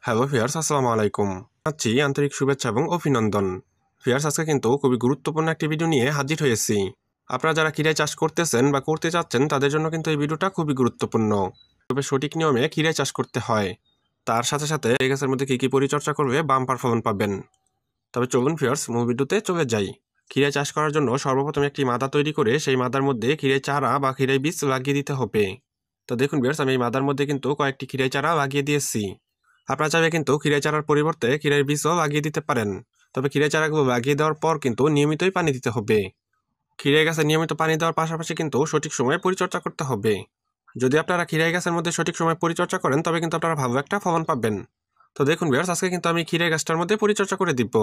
Hello viewers, আসসালামু আলাইকুম। আছি আন্তরিক শুভেচ্ছা এবং অভিনন্দন। ভিউয়ার্স, আজকে কিন্তু খুবই গুরুত্বপূর্ণ একটি ভিডিও নিয়ে হাজির হয়েছি। আপনারা যারা খিরাই চাষ করতেছেন বা করতে চাচ্ছেন তাদের জন্য কিন্তু এই ভিডিওটা খুবই গুরুত্বপূর্ণ। তবে সঠিক নিয়মে খিরাই চাষ করতে হয়, তার সাথে সাথে এই গাছের মধ্যে কী কী পরিচর্যা করলে বাম্পার ফলন পাবেন। তবে চলুন ভিউয়ার্স, মূল ভিডিওতে চলে যাই। খিরাই চাষ করার জন্য সর্বপ্রথম একটি মাদা তৈরি করে সেই মাদার মধ্যে খিরাই চারা বা খিরাই বীজ লাগিয়ে দিতে হবে। তো দেখুন ভিউয়ার্স, আমি এই মাদার মধ্যে কিন্তু কয়েকটি খিরাই চারা লাগিয়ে দিয়েছি। আপনারা চাইলে কিন্তু খিরাই চারার পরিবর্তে খিরাই বীজও লাগিয়ে দিতে পারেন। তবে খিরাই চারাগুলো লাগিয়ে দেওয়ার পর কিন্তু নিয়মিতই পানি দিতে হবে। খিরাই গাছে নিয়মিত পানি দেওয়ার পাশাপাশি কিন্তু সঠিক সময়ে পরিচর্যা করতে হবে। যদি আপনারা খিরাই গাছের মধ্যে সঠিক সময় পরিচর্যা করেন তবে কিন্তু আপনারা ভালো একটা ফলন পাবেন। তো দেখুন ভিউয়ার্স, আজকে কিন্তু আমি খিরাই গাছটার মধ্যে পরিচর্যা করে দিব।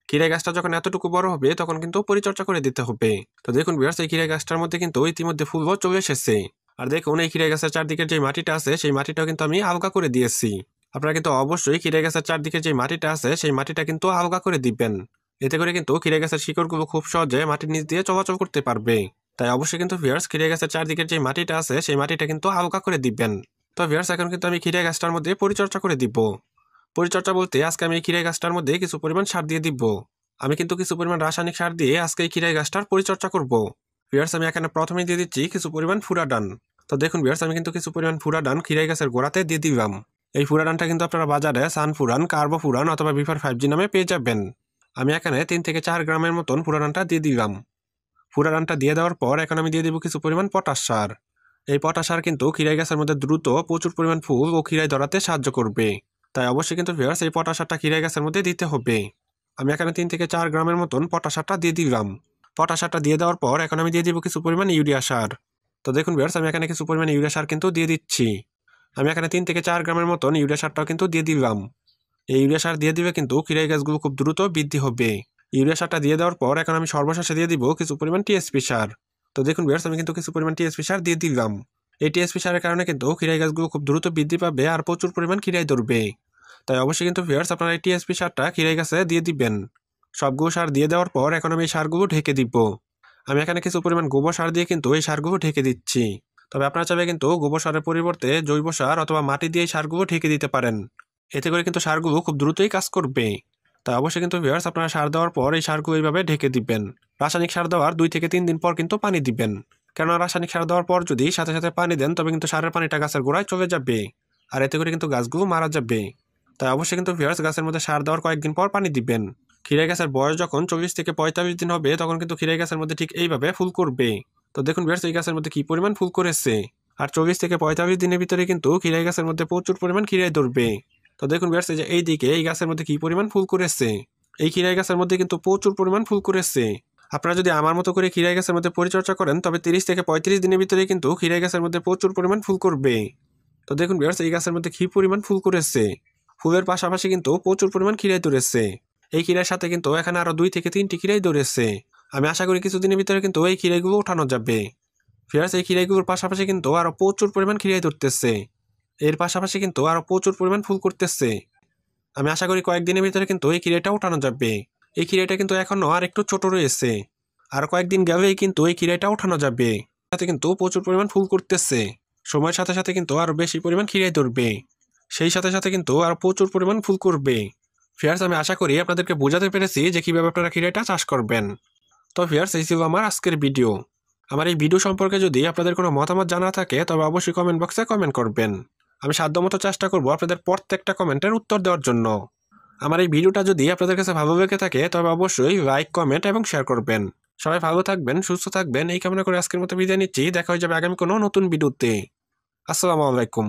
খিরাই গাছটা যখন এতটুকু বড় হবে তখন কিন্তু পরিচর্যা করে দিতে হবে। তো দেখুন ভিউয়ার্স, এই খিরাই গাছটার মধ্যে কিন্তু ইতিমধ্যে ফুলও চলে এসেছে। আর দেখুন, এই খিরাই গাছের চারদিকের যে মাটিটা আছে সেই মাটিটাও কিন্তু আমি আলগা করে দিয়েছি। আপনারা কিন্তু অবশ্যই খিরাই গাছের চারদিকে যে মাটিটা আছে সেই মাটিটা কিন্তু আলগা করে দিবেন। এতে করে কিন্তু খিরাই গাছের শিকড়গুলো খুব সহজে মাটির নিচ দিয়ে চলাচল করতে পারবে। তাই অবশ্যই কিন্তু ভিউয়ার্স, খিরাই গাছের চারদিকের যে মাটিটা আছে সেই মাটিটা কিন্তু আলগা করে দিবেন। তো ভিউয়ার্স, এখন কিন্তু আমি খিরাই গাছটার মধ্যে পরিচর্যা করে দিব। পরিচর্যা বলতে আজকে আমি এই খিরাই গাছটার মধ্যে কিছু পরিমাণ সার দিয়ে দিব। আমি কিন্তু কিছু পরিমাণ রাসায়নিক সার দিয়ে আজকে এই খিরাই গাছটার পরিচর্যা করব। ভিউয়ার্স, আমি এখানে প্রথমেই দিয়ে দিচ্ছি কিছু পরিমাণ ফুরাডান। তো দেখুন ভিউয়ার্স, আমি কিন্তু কিছু পরিমাণ ফুরাডান খিরাই গাছের গোড়াতে দিয়ে দিলাম। এই ফুরাডানটা কিন্তু আপনারা বাজারে সানফুরান, কার্বোফুরান অথবা বিফার 5G নামে পেয়ে যাবেন। আমি এখানে 3 থেকে 4 গ্রামের মতন ফুরাডানটা দিয়ে দিলাম। ফুরাডানটা দিয়ে দেওয়ার পর এখন আমি দিয়ে দিব কিছু পরিমাণ পটাশ সার। এই পটাশ সার কিন্তু খিরাই গাছের মধ্যে দ্রুত প্রচুর পরিমাণ ফুল ও খিরাই ধরাতে সাহায্য করবে। তাই অবশ্যই কিন্তু ভিউয়ার্স, এই পটাশ সারটা খিরাই গাছের মধ্যে দিতে হবে। আমি এখানে 3 থেকে 4 গ্রামের মতন পটাশ সারটা দিয়ে দিলাম। পটাশ সারটা দিয়ে দেওয়ার পর এখন আমি দিয়ে দিব কিছু পরিমাণ ইউরিয়া সার। তো দেখুন ভিউয়ার্স, আমি এখানে কিছু পরিমাণ ইউরিয়া সার কিন্তু দিয়ে দিচ্ছি। আমি এখানে 3 থেকে 4 গ্রামের মতন ইউরিয়া সারটাও কিন্তু দিয়ে দিলাম। এই ইউরিয়া সার দিয়ে দিবে কিন্তু খিরাই গাছগুলো খুব দ্রুত বৃদ্ধি হবে। ইউরিয়া সারটা দিয়ে দেওয়ার পর এখন আমি সর্বশেষে দিয়ে দিব কিছু পরিমাণ টিএসপি সার। তো দেখুন ভিউয়ার্স, আমি কিন্তু কিছু পরিমাণ টিএসপি সার দিয়ে দিলাম। এই টিএসপি সারের কারণে কিন্তু খিরাই গাছগুলো খুব দ্রুত বৃদ্ধি পাবে আর প্রচুর পরিমাণ খিরাই ধরবে। তাই অবশ্যই কিন্তু ভিউয়ার্স, আপনারা এই টিএসপি সারটা খিরাই গাছে দিয়ে দিবেন। সবগুলো সার দিয়ে দেওয়ার পর এখন আমি এই সারগুলো ঢেকে দিব। আমি এখানে কিছু পরিমাণ গোবর সার দিয়ে কিন্তু এই সারগুলো ঢেকে দিচ্ছি। তবে আপনারা চাইলে কিন্তু গোবর সারের পরিবর্তে জৈব সার অথবা মাটি দিয়ে এই সারগুলো ঢেকে দিতে পারেন। এতে করে কিন্তু সারগুলো খুব দ্রুতই কাজ করবে। তাই অবশ্যই কিন্তু ভিউয়ার্স, আপনারা সার দেওয়ার পর এই সারগুলো এইভাবে ঢেকে দিবেন। রাসায়নিক সার দেওয়ার 2 থেকে 3 দিন পর কিন্তু পানি দিবেন। কেননা রাসায়নিক সার দেওয়ার পর যদি সাথে সাথে পানি দেন তবে কিন্তু সারের পানিটা গাছের গোড়ায় চলে যাবে। আর এতে করে কিন্তু গাছগুলো মারা যাবে। তাই অবশ্যই কিন্তু ভিউয়ার্স, গাছের মধ্যে সার দেওয়ার কয়েকদিন পর পানি দিবেন। খিরাই গাছের বয়স যখন 40 থেকে 45 দিন হবে তখন কিন্তু খিরাই গাছের মধ্যে ঠিক এইভাবে ফুল করবে। তো দেখুন ভিউয়ার্স, এই গাছের মধ্যে কি পরিমাণ ফুল করেছে। আর 40 থেকে 45 দিনের ভিতরে কিন্তু খিরাই গাছের মধ্যে প্রচুর পরিমাণ খিরাই ধরবে। তো দেখুন ভিউয়ার্স, এই যে এই দিকে এই গাছের মধ্যে কি পরিমাণ ফুল করেছে। এই খিরাই গাছের মধ্যে কিন্তু প্রচুর পরিমাণ ফুল করেছে। আপনারা যদি আমার মতো করে খিরাই গাছের মধ্যে পরিচর্যা করেন তবে 30 থেকে 35 দিনের ভিতরে কিন্তু খিরাই গাছের মধ্যে প্রচুর পরিমাণ ফুল করবে। তো দেখুন ভিউয়ার্স, এই গাছের মধ্যে কি পরিমাণ ফুল করেছে। ফুলের পাশাপাশি কিন্তু প্রচুর পরিমাণ খিরাই ধরেছে। এই খিরাইয়ের সাথে কিন্তু এখানে আরো 2 থেকে 3টি খিরাই ধরেছে। আমি আশা করি কিছুদিনের ভিতরে কিন্তু এই খিরাইগুলো উঠানো যাবে। ভিউয়ার্স, এই খিরাইগুলোর পাশাপাশি কিন্তু আরো প্রচুর পরিমাণ খিরাই ধরতেছে। এর পাশাপাশি কিন্তু আরো প্রচুর পরিমাণ ফুল করতেছে। আমি আশা করি কয়েকদিনের ভিতরে কিন্তু এই খিরাইটা উঠানো যাবে। এই খিরাইটা কিন্তু এখনো আর একটু ছোট রয়েছে। আর কয়েকদিন গেলেই কিন্তু এই খিরাইটা উঠানো যাবে। সাথে কিন্তু প্রচুর পরিমাণ ফুল করতেছে। সময়ের সাথে সাথে কিন্তু আরো বেশি পরিমাণ খিরাই ধরবে। সেই সাথে সাথে কিন্তু আরো প্রচুর পরিমাণ ফুল করবে। ভিউয়ার্স, আমি আশা করি আপনাদেরকে বোঝাতে পেরেছি যে কিভাবে আপনারা খিরাইটা চাষ করবেন। তো ভিউয়ার্স, এই ছিল আমার আজকের ভিডিও। আমার এই ভিডিও সম্পর্কে যদি আপনাদের কোনো মতামত জানা থাকে তবে অবশ্যই কমেন্ট বক্সে কমেন্ট করবেন। আমি সাধ্যমতো চেষ্টা করব আপনাদের প্রত্যেকটা কমেন্টের উত্তর দেওয়ার জন্য। আমার এই ভিডিওটা যদি আপনাদের কাছে ভালো লেগে থাকে তবে অবশ্যই লাইক, কমেন্ট এবং শেয়ার করবেন। সবাই ভালো থাকবেন, সুস্থ থাকবেন এই কামনা করে আজকের মতো বিদায় নিচ্ছি। দেখা হয়ে যাবে আগামী কোনো নতুন ভিডিওতে। আসসালামু আলাইকুম।